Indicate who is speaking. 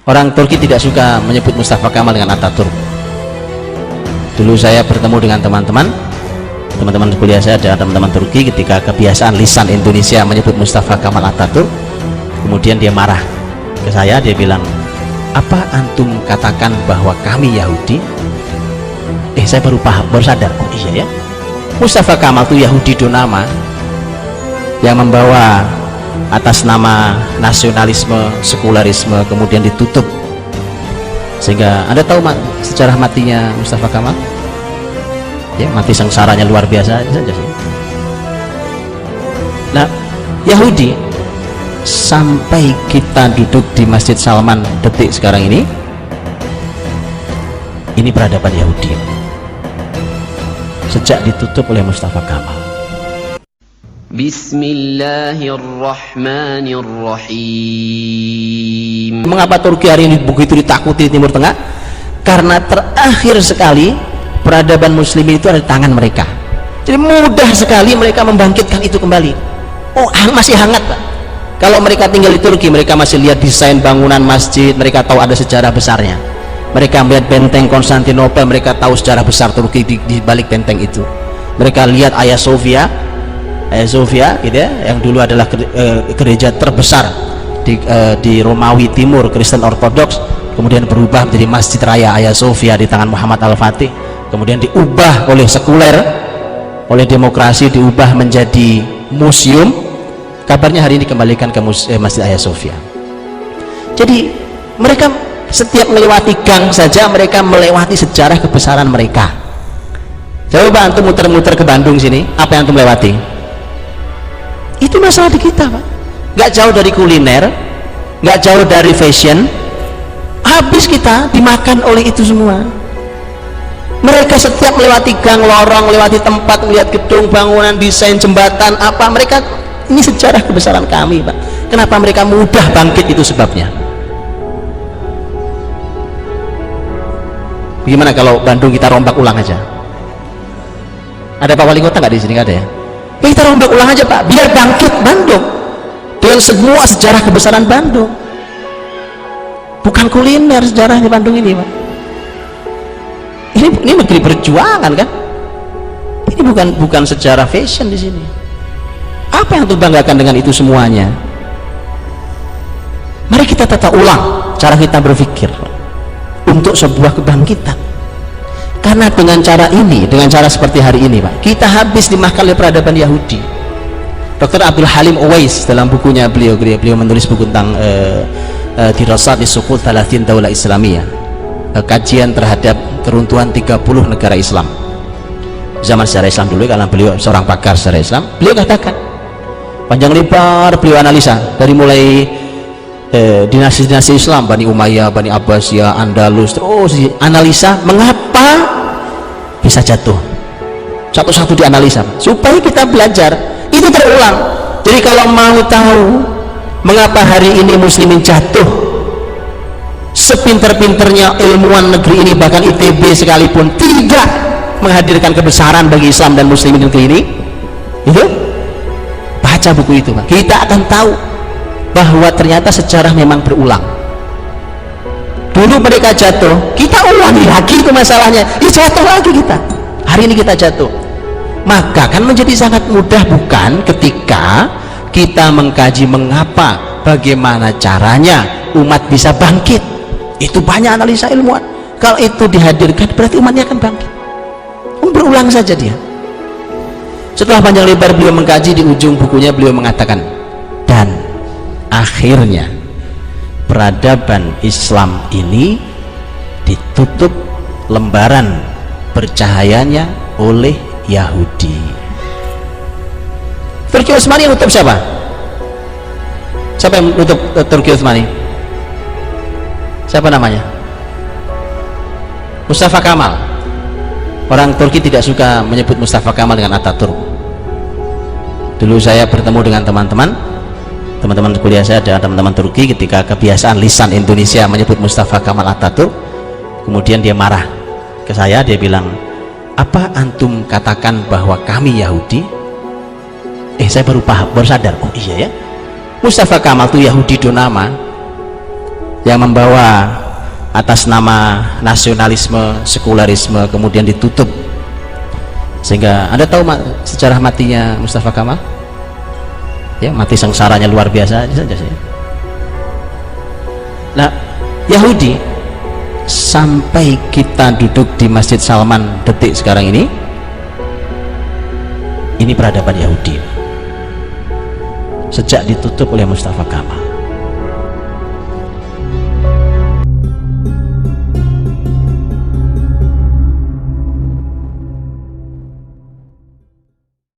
Speaker 1: Orang Turki tidak suka menyebut Mustafa Kamal dengan Ataturk. Dulu saya bertemu dengan teman-teman kuliah saya, ada teman-teman Turki, ketika kebiasaan lisan Indonesia menyebut Mustafa Kamal Ataturk, kemudian dia marah ke saya, dia bilang, apa antum katakan bahwa kami Yahudi? Saya baru sadar, oh iya ya, Mustafa Kamal itu Yahudi donama yang membawa atas nama nasionalisme, sekularisme, kemudian ditutup. Sehingga Anda tahu sejarah matinya Mustafa Kamal? Ya, mati sengsaranya luar biasa saja sih. Nah, Yahudi, sampai kita duduk di Masjid Salman detik sekarang ini peradaban Yahudi sejak ditutup oleh Mustafa Kamal. Bismillahirrahmanirrahim. Mengapa Turki hari ini begitu ditakuti di Timur Tengah? Karena terakhir sekali peradaban muslim itu ada di tangan mereka. Jadi mudah sekali mereka membangkitkan itu kembali. Oh, masih hangat, Pak. Kalau mereka tinggal di Turki, mereka masih lihat desain bangunan masjid, mereka tahu ada sejarah besarnya. Mereka melihat benteng Konstantinopel, mereka tahu sejarah besar Turki di balik benteng itu. Mereka lihat Hagia Sophia gitu ya, yang dulu adalah gereja terbesar di Romawi Timur, Kristen Ortodoks, kemudian berubah menjadi Masjid Raya Hagia Sophia di tangan Muhammad Al-Fatih, kemudian diubah oleh sekuler, oleh demokrasi, diubah menjadi museum. Kabarnya hari ini dikembalikan ke Masjid Hagia Sophia. Jadi mereka setiap melewati gang saja mereka melewati sejarah kebesaran mereka. Coba antum muter-muter ke Bandung sini, apa yang antum lewati? Itu masalah di kita, Pak. Nggak jauh dari kuliner, nggak jauh dari fashion, habis kita dimakan oleh itu semua. Mereka setiap melewati gang, lorong, melewati tempat, melihat gedung, bangunan, desain, jembatan, apa, mereka, ini sejarah kebesaran kami, Pak. Kenapa mereka mudah bangkit? Itu sebabnya. Gimana kalau Bandung kita rombak ulang aja? Ada Pak Wali Kota nggak di sini? Nggak ada ya? Kita rombak ulang aja, Pak, biar bangkit Bandung dengan semua sejarah kebesaran Bandung. Bukan kuliner sejarahnya Bandung ini, Pak. Ini negeri perjuangan, kan? Ini bukan sejarah fashion di sini. Apa yang tuh banggakan dengan itu semuanya? Mari kita tata ulang cara kita berpikir untuk sebuah kebangkitan. Karena dengan cara ini, dengan cara seperti hari ini, Pak, kita habis dimakan oleh peradaban Yahudi. Dr. Abdul Halim Uwais dalam bukunya beliau menulis buku tentang Dirasat di Suqut Thalathin Daulah Islamiyah, kajian terhadap keruntuhan 30 negara Islam zaman sejarah Islam dulu, karena beliau seorang pakar sejarah Islam. Beliau katakan panjang lebar, beliau analisa dari mulai dinasti-dinasti Islam, Bani Umayyah, Bani Abbasiyah, Andalus, terus analisa mengapa bisa jatuh, satu-satu dianalisa supaya kita belajar itu terulang. Jadi kalau mau tahu mengapa hari ini muslimin jatuh, sepinter-pinternya ilmuwan negeri ini, bahkan ITB sekalipun tidak menghadirkan kebesaran bagi Islam dan muslimin negeri ini, itu baca buku itu, Pak. Kita akan tahu bahwa ternyata sejarah memang berulang. Dulu mereka jatuh, kita ulangi lagi itu masalahnya, jatuh lagi kita. Hari ini kita jatuh. Maka kan menjadi sangat mudah, bukan, ketika kita mengkaji mengapa, bagaimana caranya umat bisa bangkit. Itu banyak analisa ilmuwan. Kalau itu dihadirkan berarti umatnya akan bangkit. Berulang saja dia. Setelah panjang lebar beliau mengkaji, di ujung bukunya beliau mengatakan, dan akhirnya peradaban Islam ini ditutup lembaran bercahayanya oleh Yahudi. Turki Utsmani yang nutup siapa? Siapa yang nutup Turki Utsmani? Siapa namanya? Mustafa Kamal. Orang Turki tidak suka menyebut Mustafa Kamal dengan Ataturk. Dulu saya bertemu dengan teman-teman kuliah saya, ada teman-teman Turki, ketika kebiasaan lisan Indonesia menyebut Mustafa Kamal Ataturk, kemudian dia marah ke saya, dia bilang, apa antum katakan bahwa kami Yahudi? Saya baru sadar, oh iya ya, Mustafa Kamal itu Yahudi donama yang membawa atas nama nasionalisme, sekularisme, kemudian ditutup, sehingga Anda tahu sejarah matinya Mustafa Kamal ya, mati sengsaranya luar biasa saja sih. Nah, Yahudi sampai kita duduk di Masjid Salman detik sekarang ini peradaban Yahudi sejak ditutup oleh Mustafa Kamal.